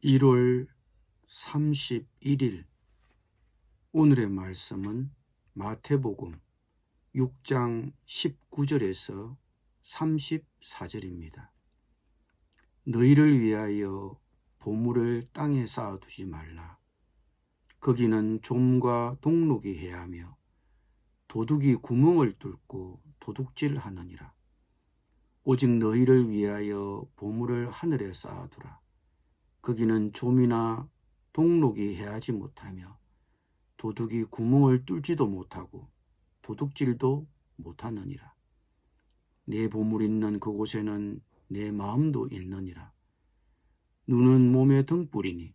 1월 31일 오늘의 말씀은 마태복음 6장 19절에서 34절입니다. 너희를 위하여 보물을 땅에 쌓아두지 말라. 거기는 좀과 동록이 해하며 도둑이 구멍을 뚫고 도둑질하느니라. 오직 너희를 위하여 보물을 하늘에 쌓아두라. 거기는 좀이나 동록이 해하지 못하며 도둑이 구멍을 뚫지도 못하고 도둑질도 못하느니라. 내 보물 있는 그곳에는 내 마음도 있느니라. 눈은 몸의 등불이니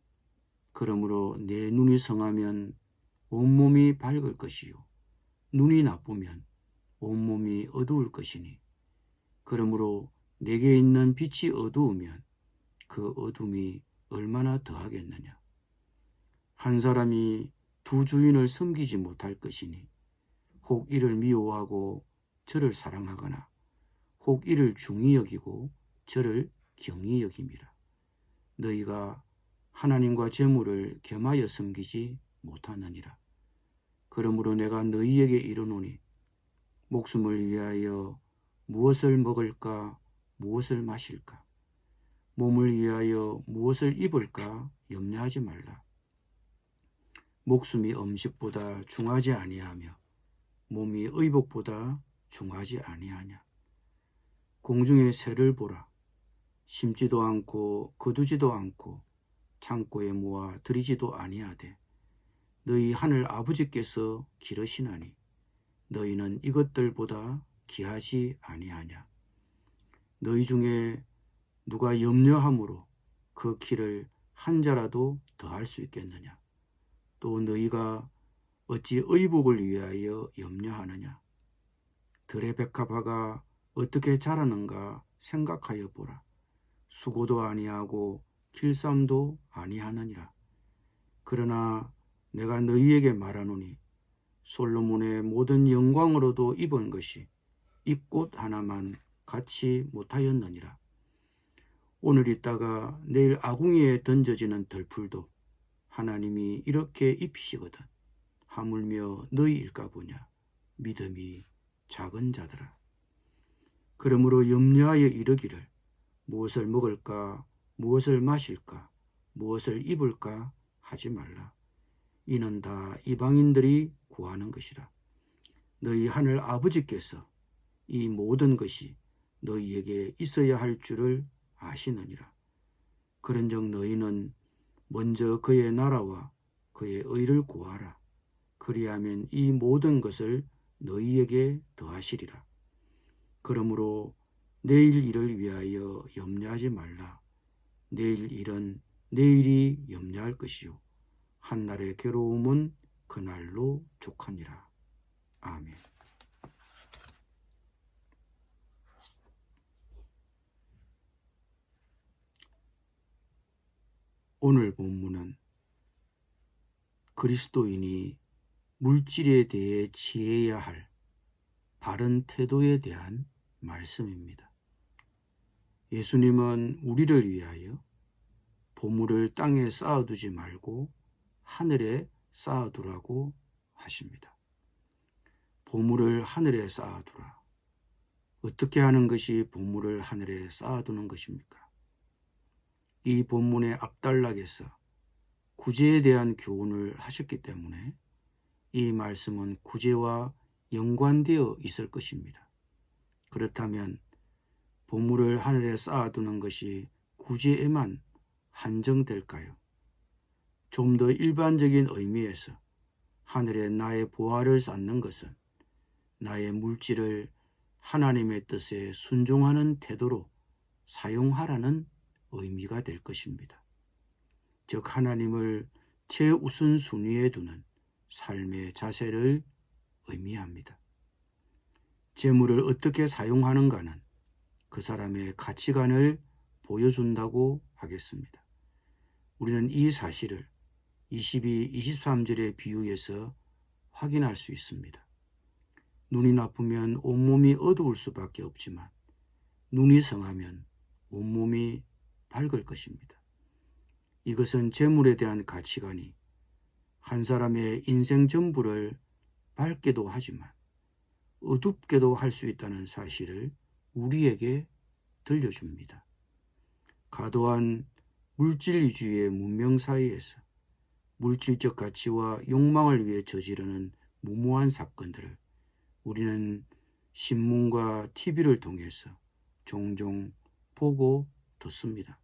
그러므로 내 눈이 성하면 온몸이 밝을 것이요 눈이 나쁘면 온몸이 어두울 것이니 그러므로 내게 있는 빛이 어두우면 그 어둠이 얼마나 더하겠느냐. 한 사람이 두 주인을 섬기지 못할 것이니 혹 이를 미워하고 저를 사랑하거나 혹 이를 중히 여기고 저를 경히 여김이라. 너희가 하나님과 재물을 겸하여 섬기지 못하느니라. 그러므로 내가 너희에게 이르노니 목숨을 위하여 무엇을 먹을까 무엇을 마실까 몸을 위하여 무엇을 입을까 염려하지 말라. 목숨이 음식보다 중하지 아니하며 몸이 의복보다 중하지 아니하냐. 공중의 새를 보라. 심지도 않고 거두지도 않고 창고에 모아 들이지도 아니하되 너희 하늘 아버지께서 기르시나니 너희는 이것들보다 귀하지 아니하냐. 너희 중에 누가 염려함으로 그 키를 한 자라도 더할 수 있겠느냐. 또 너희가 어찌 의복을 위하여 염려하느냐. 들의 백합화가 어떻게 자라는가 생각하여 보라. 수고도 아니하고 길쌈도 아니하느니라. 그러나 내가 너희에게 말하노니 솔로몬의 모든 영광으로도 입은 것이 이 꽃 하나만 갖지 못하였느니라. 오늘 있다가 내일 아궁이에 던져지는 덜풀도 하나님이 이렇게 입히시거든 하물며 너희일까 보냐. 믿음이 작은 자들아. 그러므로 염려하여 이르기를 무엇을 먹을까 무엇을 마실까 무엇을 입을까 하지 말라. 이는 다 이방인들이 구하는 것이라. 너희 하늘 아버지께서 이 모든 것이 너희에게 있어야 할 줄을 아시느니라. 그런즉 너희는 먼저 그의 나라와 그의 의를 구하라. 그리하면 이 모든 것을 너희에게 더하시리라. 그러므로 내일 일을 위하여 염려하지 말라. 내일 일은 내일이 염려할 것이요 한날의 괴로움은 그날로 족하니라. 아멘. 오늘 본문은 그리스도인이 물질에 대해 취해야 할 바른 태도에 대한 말씀입니다. 예수님은 우리를 위하여 보물을 땅에 쌓아두지 말고 하늘에 쌓아두라고 하십니다. 보물을 하늘에 쌓아두라. 어떻게 하는 것이 보물을 하늘에 쌓아두는 것입니까? 이 본문의 앞단락에서 구제에 대한 교훈을 하셨기 때문에 이 말씀은 구제와 연관되어 있을 것입니다. 그렇다면 보물을 하늘에 쌓아두는 것이 구제에만 한정될까요? 좀 더 일반적인 의미에서 하늘에 나의 보화를 쌓는 것은 나의 물질을 하나님의 뜻에 순종하는 태도로 사용하라는 의미가 될 것입니다. 즉 하나님을 최우선순위에 두는 삶의 자세를 의미합니다. 재물을 어떻게 사용하는가는 그 사람의 가치관을 보여준다고 하겠습니다. 우리는 이 사실을 22, 23절의 비유에서 확인할 수 있습니다. 눈이 나쁘면 온몸이 어두울 수밖에 없지만 눈이 성하면 온몸이 밝을 것입니다. 이것은 재물에 대한 가치관이 한 사람의 인생 전부를 밝게도 하지만 어둡게도 할 수 있다는 사실을 우리에게 들려줍니다. 과도한 물질주의의 문명 사이에서 물질적 가치와 욕망을 위해 저지르는 무모한 사건들을 우리는 신문과 TV를 통해서 종종 보고 듣습니다.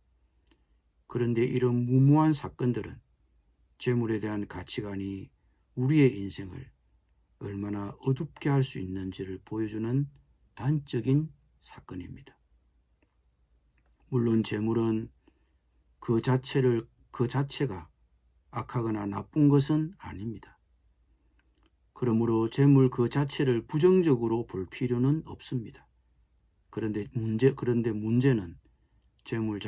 그런데 이런 무모한 사건들은 재물에 대한 가치관이 우리의 인생을 얼마나 어둡게 할 수 있는지를 보여주는 단적인 사건입니다. 물론 재물은 그 자체가 악하거나 나쁜 것은 아닙니다. 그러므로 재물 그 자체를 부정적으로 볼 필요는 없습니다. 그런데 문제는 재물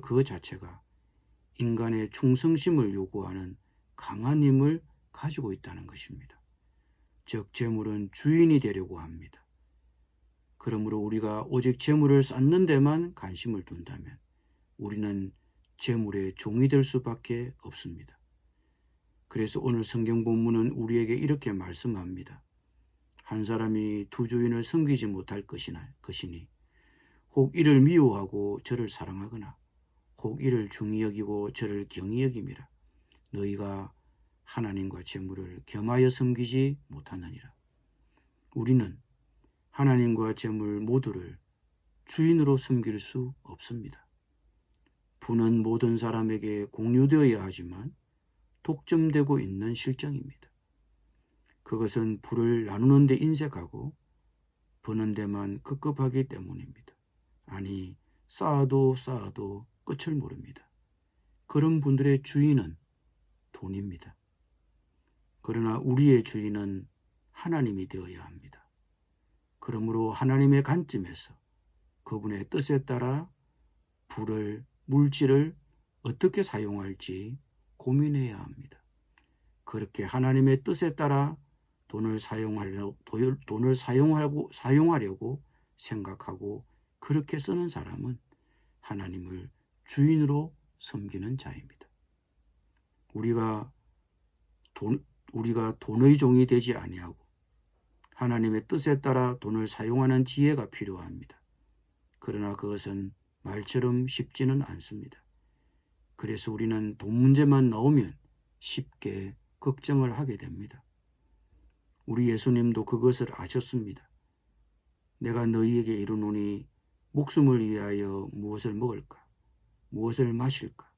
그 자체가 인간의 충성심을 요구하는 강한 힘을 가지고 있다는 것입니다. 즉 재물은 주인이 되려고 합니다. 그러므로 우리가 오직 재물을 쌓는 데만 관심을 둔다면 우리는 재물의 종이 될 수밖에 없습니다. 그래서 오늘 성경 본문은 우리에게 이렇게 말씀합니다. 한 사람이 두 주인을 섬기지 못할 것이니 혹 이를 미워하고 저를 사랑하거나 혹 이를 중히 여기고 저를 경히 여김이라. 너희가 하나님과 재물을 겸하여 섬기지 못하느니라. 우리는 하나님과 재물 모두를 주인으로 섬길 수 없습니다. 부는 모든 사람에게 공유되어야 하지만 독점되고 있는 실정입니다. 그것은 부를 나누는 데 인색하고 버는 데만 급급하기 때문입니다. 아니, 쌓아도 끝을 모릅니다. 그런 분들의 주인은 돈입니다. 그러나 우리의 주인은 하나님이 되어야 합니다. 그러므로 하나님의 관점에서 그분의 뜻에 따라 물질을 어떻게 사용할지 고민해야 합니다. 그렇게 하나님의 뜻에 따라 돈을 사용하려고 생각하고 그렇게 쓰는 사람은 하나님을 주인으로 섬기는 자입니다. 우리가 돈의 종이 되지 아니하고 하나님의 뜻에 따라 돈을 사용하는 지혜가 필요합니다. 그러나 그것은 말처럼 쉽지는 않습니다. 그래서 우리는 돈 문제만 나오면 쉽게 걱정을 하게 됩니다. 우리 예수님도 그것을 아셨습니다. 내가 너희에게 이르노니 목숨을 위하여 무엇을 먹을까? 무엇을 마실까?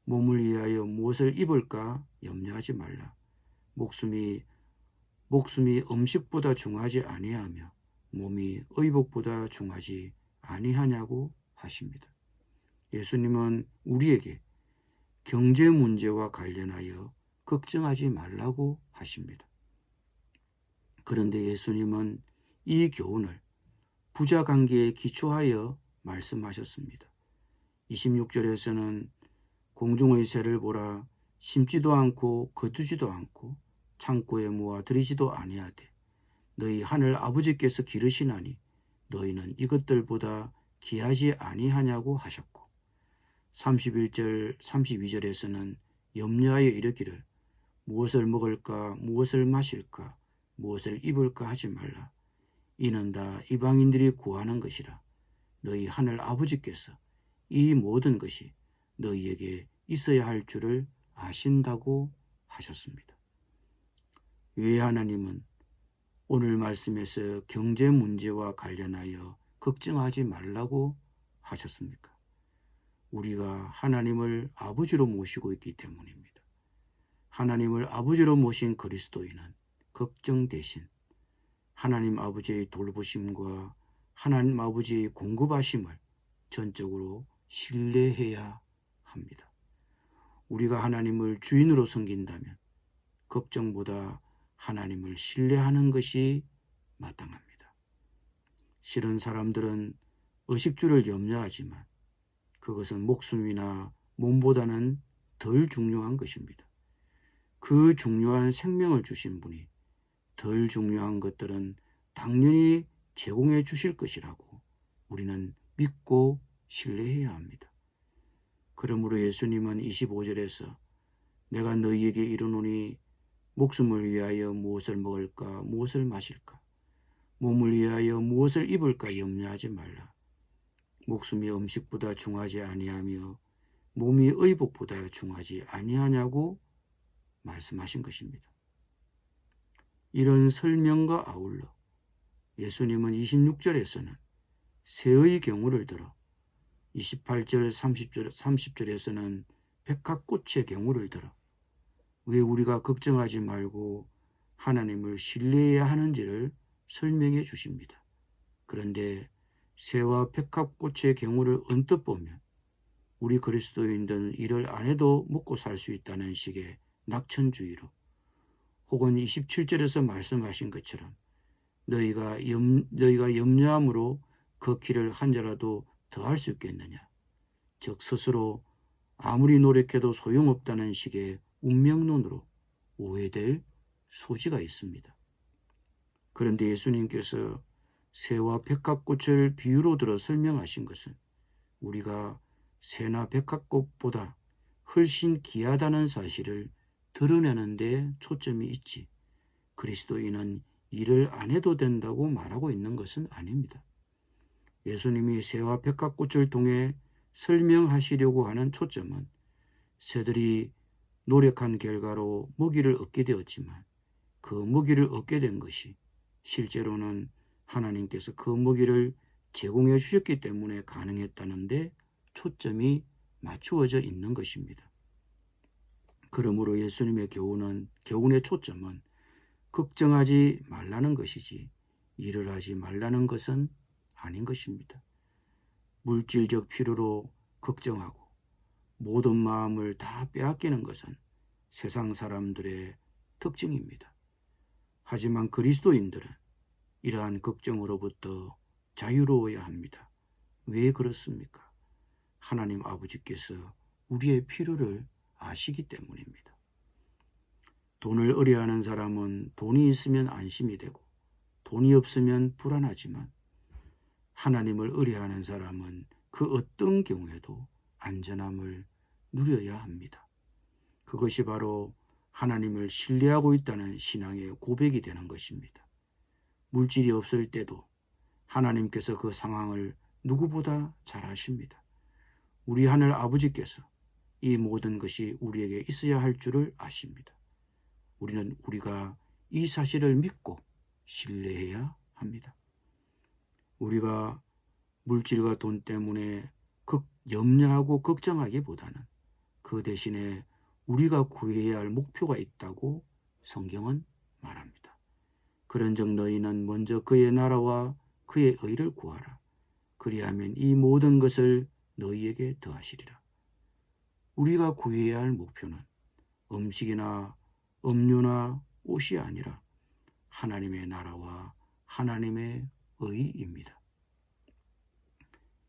몸을 위하여 무엇을 입을까? 염려하지 말라. 목숨이 음식보다 중하지 아니하며 몸이 의복보다 중하지 아니하냐고 하십니다. 예수님은 우리에게 경제 문제와 관련하여 걱정하지 말라고 하십니다. 그런데 예수님은 이 교훈을 부자 관계에 기초하여 말씀하셨습니다. 26절에서는 공중의 새를 보라, 심지도 않고 거두지도 않고 창고에 모아 들이지도 아니하되 너희 하늘 아버지께서 기르시나니 너희는 이것들보다 귀하지 아니하냐고 하셨고 31절 32절에서는 염려하여 이르기를 무엇을 먹을까 무엇을 마실까 무엇을 입을까 하지 말라. 이는 다 이방인들이 구하는 것이라. 너희 하늘 아버지께서 이 모든 것이 너희에게 있어야 할 줄을 아신다고 하셨습니다. 왜 하나님은 오늘 말씀에서 경제 문제와 관련하여 걱정하지 말라고 하셨습니까? 우리가 하나님을 아버지로 모시고 있기 때문입니다. 하나님을 아버지로 모신 그리스도인은 걱정 대신 하나님 아버지의 돌보심과 하나님 아버지의 공급하심을 전적으로 신뢰해야 합니다. 우리가 하나님을 주인으로 섬긴다면 걱정보다 하나님을 신뢰하는 것이 마땅합니다. 실은 사람들은 의식주를 염려하지만 그것은 목숨이나 몸보다는 덜 중요한 것입니다. 그 중요한 생명을 주신 분이 덜 중요한 것들은 당연히 제공해 주실 것이라고 우리는 믿고 신뢰해야 합니다. 그러므로 예수님은 25절에서 내가 너희에게 이르노니 목숨을 위하여 무엇을 먹을까 무엇을 마실까 몸을 위하여 무엇을 입을까 염려하지 말라. 목숨이 음식보다 중하지 아니하며 몸이 의복보다 중하지 아니하냐고 말씀하신 것입니다. 이런 설명과 아울러 예수님은 26절에서는 새의 경우를 들어 28절 30절에서는 백합꽃의 경우를 들어 왜 우리가 걱정하지 말고 하나님을 신뢰해야 하는지를 설명해 주십니다. 그런데 새와 백합꽃의 경우를 언뜻 보면 우리 그리스도인들은 이를 안 해도 먹고 살 수 있다는 식의 낙천주의로 혹은 27절에서 말씀하신 것처럼 너희가 염려함으로 걷기를 한 자라도 더 할 수 있겠느냐. 즉 스스로 아무리 노력해도 소용없다는 식의 운명론으로 오해될 소지가 있습니다. 그런데 예수님께서 새와 백합꽃을 비유로 들어 설명하신 것은 우리가 새나 백합꽃보다 훨씬 귀하다는 사실을 드러내는 데 초점이 있지 그리스도인은 일을 안 해도 된다고 말하고 있는 것은 아닙니다. 예수님이 새와 백합꽃을 통해 설명하시려고 하는 초점은 새들이 노력한 결과로 먹이를 얻게 되었지만 그 먹이를 얻게 된 것이 실제로는 하나님께서 그 먹이를 제공해 주셨기 때문에 가능했다는데 초점이 맞추어져 있는 것입니다. 그러므로 예수님의 교훈의 초점은 걱정하지 말라는 것이지 일을 하지 말라는 것은 아닌 것입니다. 물질적 필요로 걱정하고 모든 마음을 다 빼앗기는 것은 세상 사람들의 특징입니다. 하지만 그리스도인들은 이러한 걱정으로부터 자유로워야 합니다. 왜 그렇습니까? 하나님 아버지께서 우리의 필요를 아시기 때문입니다. 돈을 의뢰하는 사람은 돈이 있으면 안심이 되고 돈이 없으면 불안하지만 하나님을 의뢰하는 사람은 그 어떤 경우에도 안전함을 누려야 합니다. 그것이 바로 하나님을 신뢰하고 있다는 신앙의 고백이 되는 것입니다. 물질이 없을 때도 하나님께서 그 상황을 누구보다 잘 아십니다. 우리 하늘 아버지께서 이 모든 것이 우리에게 있어야 할 줄을 아십니다. 우리가 이 사실을 믿고 신뢰해야 합니다. 우리가 물질과 돈 때문에 염려하고 걱정하기보다는 그 대신에 우리가 구해야 할 목표가 있다고 성경은 말합니다. 그런즉 너희는 먼저 그의 나라와 그의 의를 구하라. 그리하면 이 모든 것을 너희에게 더하시리라. 우리가 구해야 할 목표는 음식이나 음료나 옷이 아니라 하나님의 나라와 하나님의 의입니다.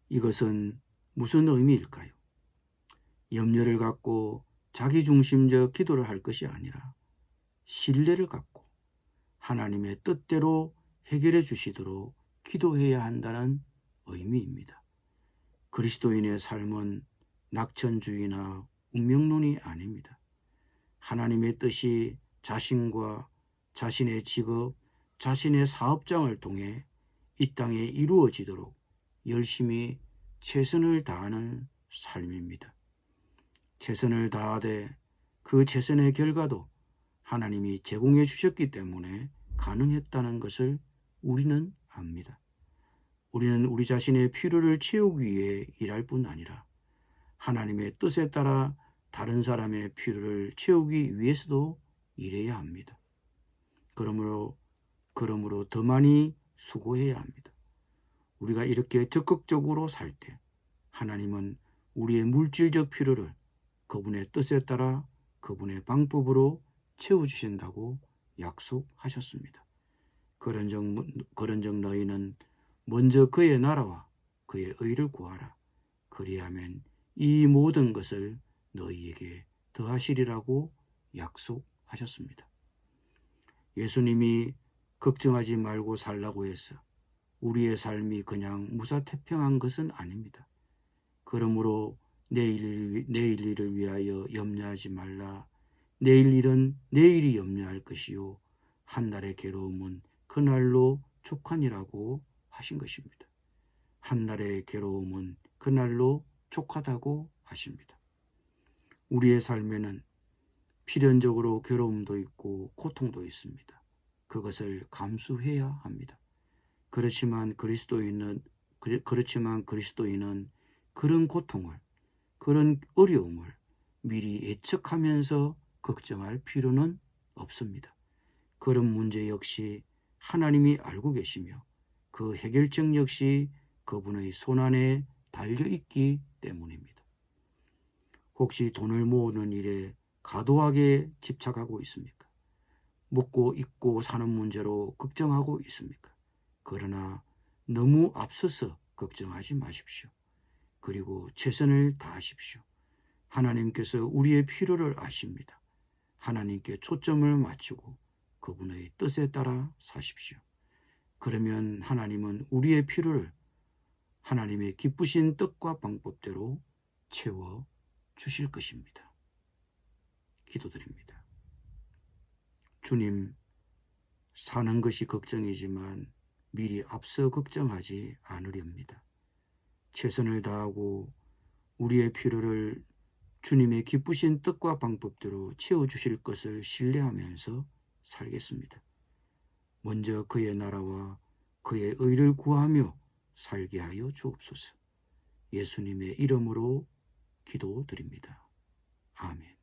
이것은 무슨 의미일까요? 염려를 갖고 자기중심적 기도를 할 것이 아니라 신뢰를 갖고 하나님의 뜻대로 해결해 주시도록 기도해야 한다는 의미입니다. 그리스도인의 삶은 낙천주의나 운명론이 아닙니다. 하나님의 뜻이 자신과 자신의 직업, 자신의 사업장을 통해 이 땅에 이루어지도록 열심히 최선을 다하는 삶입니다. 최선을 다하되 그 최선의 결과도 하나님이 제공해 주셨기 때문에 가능했다는 것을 우리는 압니다. 우리는 우리 자신의 필요를 채우기 위해 일할 뿐 아니라 하나님의 뜻에 따라 다른 사람의 필요를 채우기 위해서도 일해야 합니다. 그러므로 더 많이 수고해야 합니다. 우리가 이렇게 적극적으로 살 때 하나님은 우리의 물질적 필요를 그분의 뜻에 따라 그분의 방법으로 채워주신다고 약속하셨습니다. 그런즉 너희는 먼저 그의 나라와 그의 의를 구하라. 그리하면 이 모든 것을 너희에게 더하시리라고 약속하셨습니다. 예수님이 걱정하지 말고 살라고 해서 우리의 삶이 그냥 무사태평한 것은 아닙니다. 그러므로 내일 일을 위하여 염려하지 말라. 내일 일은 내일이 염려할 것이요 한날의 괴로움은 그날로 족하니라고 하신 것입니다. 한날의 괴로움은 그날로 족하다고 하십니다. 우리의 삶에는 필연적으로 괴로움도 있고 고통도 있습니다. 그것을 감수해야 합니다. 그렇지만 그리스도인은 그런 고통을, 그런 어려움을 미리 예측하면서 걱정할 필요는 없습니다. 그런 문제 역시 하나님이 알고 계시며 그 해결책 역시 그분의 손안에 달려있기 때문입니다. 혹시 돈을 모으는 일에 과도하게 집착하고 있습니까? 먹고 입고 사는 문제로 걱정하고 있습니까? 그러나 너무 앞서서 걱정하지 마십시오. 그리고 최선을 다하십시오. 하나님께서 우리의 필요를 아십니다. 하나님께 초점을 맞추고 그분의 뜻에 따라 사십시오. 그러면 하나님은 우리의 필요를 하나님의 기쁘신 뜻과 방법대로 채워 주실 것입니다. 기도드립니다. 주님, 사는 것이 걱정이지만 미리 앞서 걱정하지 않으렵니다. 최선을 다하고 우리의 필요를 주님의 기쁘신 뜻과 방법대로 채워주실 것을 신뢰하면서 살겠습니다. 먼저 그의 나라와 그의 의를 구하며 살게 하여 주옵소서. 예수님의 이름으로 기도드립니다. 아멘.